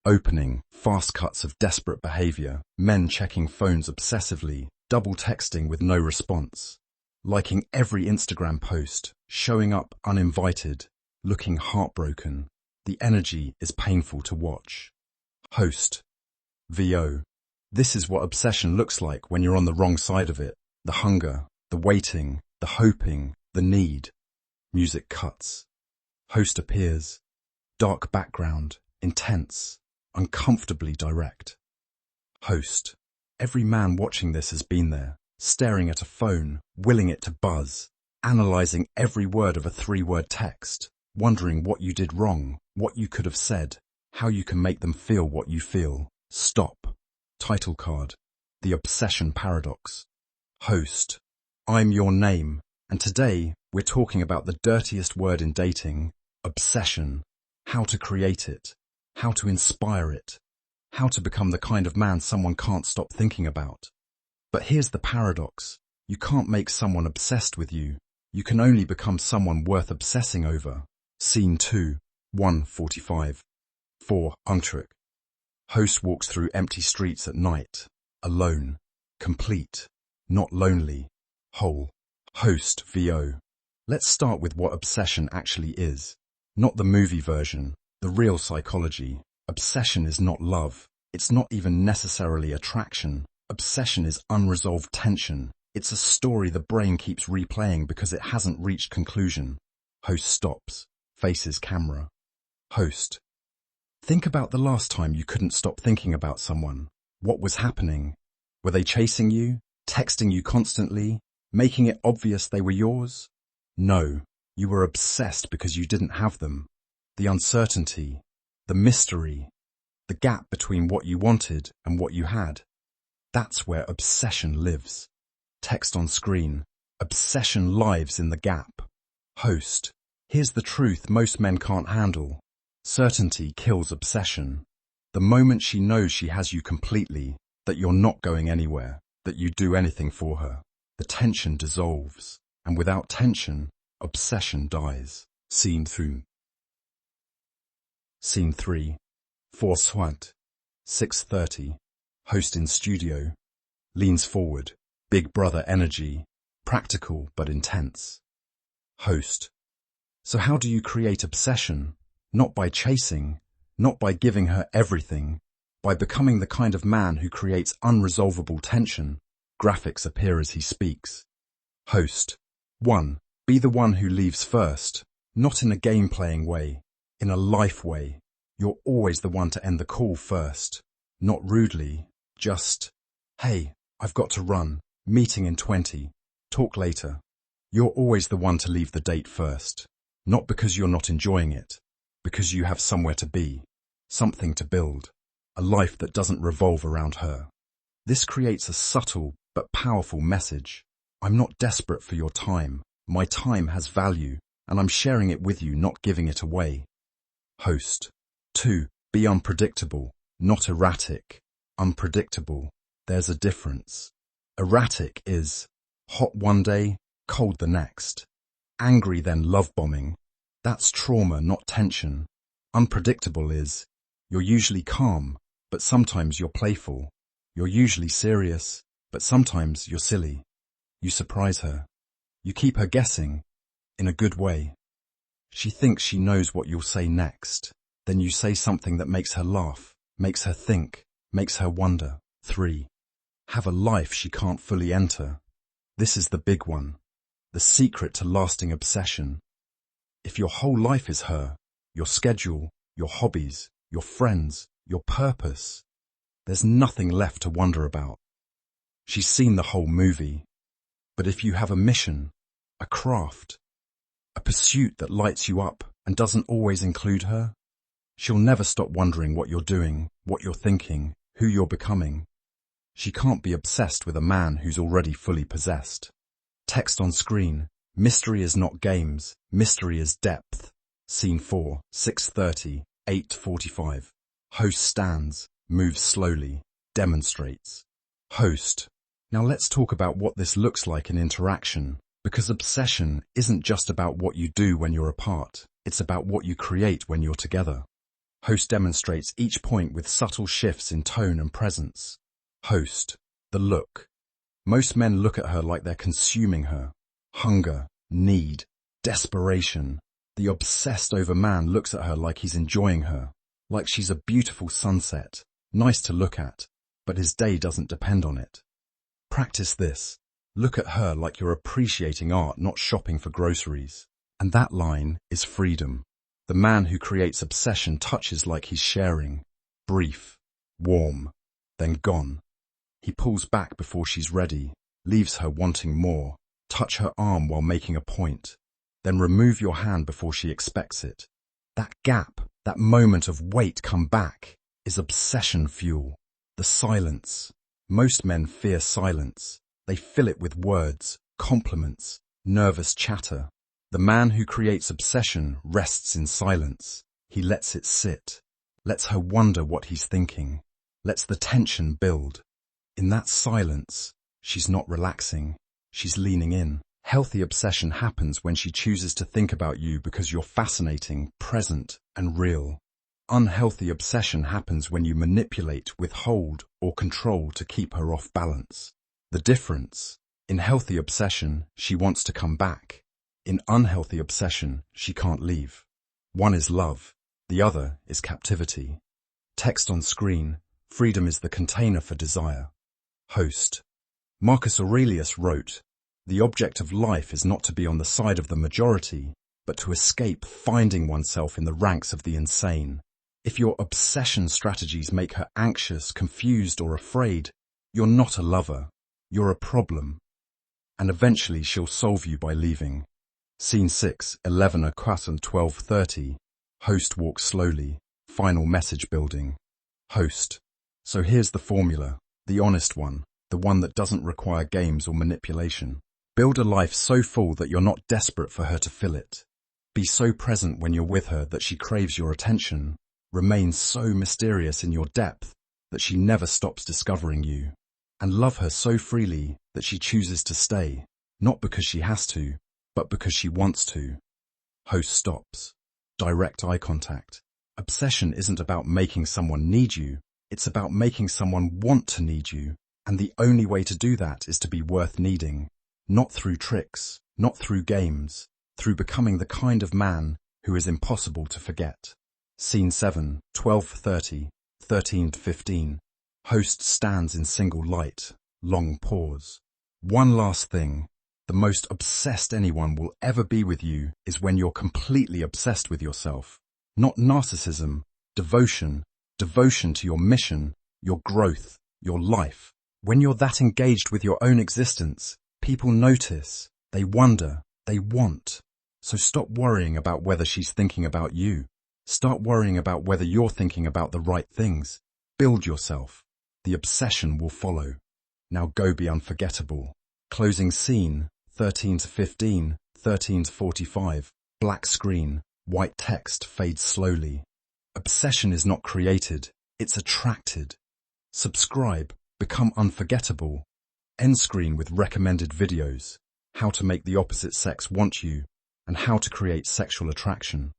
Opening, fast cuts of desperate behavior, men checking phones obsessively, double texting with no response, liking every Instagram post, showing up uninvited, looking heartbroken. The energy is painful to watch. Host. VO. This is what obsession looks like when you're on the wrong side of it. The hunger, the waiting, the hoping, the need. Music cuts. Host appears. Dark background, intense, uncomfortably direct. Host. Every man watching this has been there, staring at a phone, willing it to buzz, analyzing every word of a 3-word text, wondering what you did wrong, what you could have said, how you can make them feel what you feel. Stop. Title card. The Obsession Paradox. Host. I'm your name, and today we're talking about the dirtiest word in dating, obsession. How to create it, how to inspire it, how to become the kind of man someone can't stop thinking about. But here's the paradox. You can't make someone obsessed with you. You can only become someone worth obsessing over. Scene 2, 1:45. 4. Untrick. Host walks through empty streets at night, alone, complete, not lonely, whole. Host. VO. Let's start with what obsession actually is. Not the movie version, the real psychology. Obsession is not love. It's not even necessarily attraction. Obsession is unresolved tension. It's a story the brain keeps replaying because it hasn't reached conclusion. Host stops, faces camera. Host. Think about the last time you couldn't stop thinking about someone. What was happening? Were they chasing you, texting you constantly, making it obvious they were yours? No, you were obsessed because you didn't have them. The uncertainty, the mystery, the gap between what you wanted and what you had. That's where obsession lives. Text on screen. Obsession lives in the gap. Host. Here's the truth most men can't handle. Certainty kills obsession. The moment she knows she has you completely, that you're not going anywhere, that you do anything for her, the tension dissolves. And without tension, obsession dies. Scene 3. Scene 3. 4 Swant. 6:30. Host in studio. Leans forward. Big brother energy. Practical but intense. Host. So how do you create obsession? Not by chasing, not by giving her everything, by becoming the kind of man who creates unresolvable tension. Graphics appear as he speaks. Host. 1. Be the one who leaves first, not in a game-playing way, in a life way. You're always the one to end the call first, not rudely, just, hey, I've got to run, meeting in 20, talk later. You're always the one to leave the date first, not because you're not enjoying it, because you have somewhere to be, something to build, a life that doesn't revolve around her. This creates a subtle but powerful message. I'm not desperate for your time. My time has value, and I'm sharing it with you, not giving it away. Host. 2. Be unpredictable, not erratic. Unpredictable. There's a difference. Erratic is hot one day, cold the next. Angry then love bombing. That's trauma, not tension. Unpredictable is you're usually calm, but sometimes you're playful. You're usually serious, but sometimes you're silly. You surprise her. You keep her guessing, in a good way. She thinks she knows what you'll say next. Then you say something that makes her laugh, makes her think, makes her wonder. 3. Have a life she can't fully enter. This is the big one. The secret to lasting obsession. If your whole life is her, your schedule, your hobbies, your friends, your purpose, there's nothing left to wonder about. She's seen the whole movie. But if you have a mission, a craft, a pursuit that lights you up and doesn't always include her, she'll never stop wondering what you're doing, what you're thinking, who you're becoming. She can't be obsessed with a man who's already fully possessed. Text on screen. Mystery is not games. Mystery is depth. Scene 4, 6:30, 8:45. Host stands, moves slowly, demonstrates. Host. Now let's talk about what this looks like in interaction, because obsession isn't just about what you do when you're apart. It's about what you create when you're together. Host demonstrates each point with subtle shifts in tone and presence. Host, the look. Most men look at her like they're consuming her. Hunger, need, desperation. The obsessed over man looks at her like he's enjoying her, like she's a beautiful sunset, nice to look at, but his day doesn't depend on it. Practice this. Look at her like you're appreciating art, not shopping for groceries. And that line is freedom. The man who creates obsession touches like he's sharing. Brief, warm, then gone. He pulls back before she's ready, leaves her wanting more. Touch her arm while making a point. Then remove your hand before she expects it. That gap, that moment of wait, come back, is obsession fuel. The silence. Most men fear silence. They fill it with words, compliments, nervous chatter. The man who creates obsession rests in silence. He lets it sit, lets her wonder what he's thinking, lets the tension build. In that silence, she's not relaxing, she's leaning in. Healthy obsession happens when she chooses to think about you because you're fascinating, present, and real. Unhealthy obsession happens when you manipulate, withhold, or control to keep her off balance. The difference: in healthy obsession, she wants to come back. In unhealthy obsession, she can't leave. One is love, the other is captivity. Text on screen: freedom is the container for desire. Host. Marcus Aurelius wrote, "The object of life is not to be on the side of the majority, but to escape finding oneself in the ranks of the insane." If your obsession strategies make her anxious, confused, or afraid, you're not a lover. You're a problem. And eventually she'll solve you by leaving. Scene 6, 11 o'clock and 12:30. Host walks slowly. Final message building. Host. So here's the formula, the honest one, the one that doesn't require games or manipulation. Build a life so full that you're not desperate for her to fill it. Be so present when you're with her that she craves your attention. Remain so mysterious in your depth that she never stops discovering you. And love her so freely that she chooses to stay, not because she has to, but because she wants to. Host stops. Direct eye contact. Obsession isn't about making someone need you, it's about making someone want to need you. And the only way to do that is to be worth needing. Not through tricks, not through games, through becoming the kind of man who is impossible to forget. Scene 7, 12:30, 13:15. Host stands in single light. Long pause. One last thing. The most obsessed anyone will ever be with you is when you're completely obsessed with yourself. Not narcissism, devotion to your mission, your growth, your life. When you're that engaged with your own existence, people notice, they wonder, they want. So stop worrying about whether she's thinking about you. Start worrying about whether you're thinking about the right things. Build yourself. The obsession will follow. Now go be unforgettable. Closing scene, 13:15, 13:45. Black screen, white text fades slowly. Obsession is not created, it's attracted. Subscribe, become unforgettable. End screen with recommended videos. How to make the opposite sex want you, and how to create sexual attraction.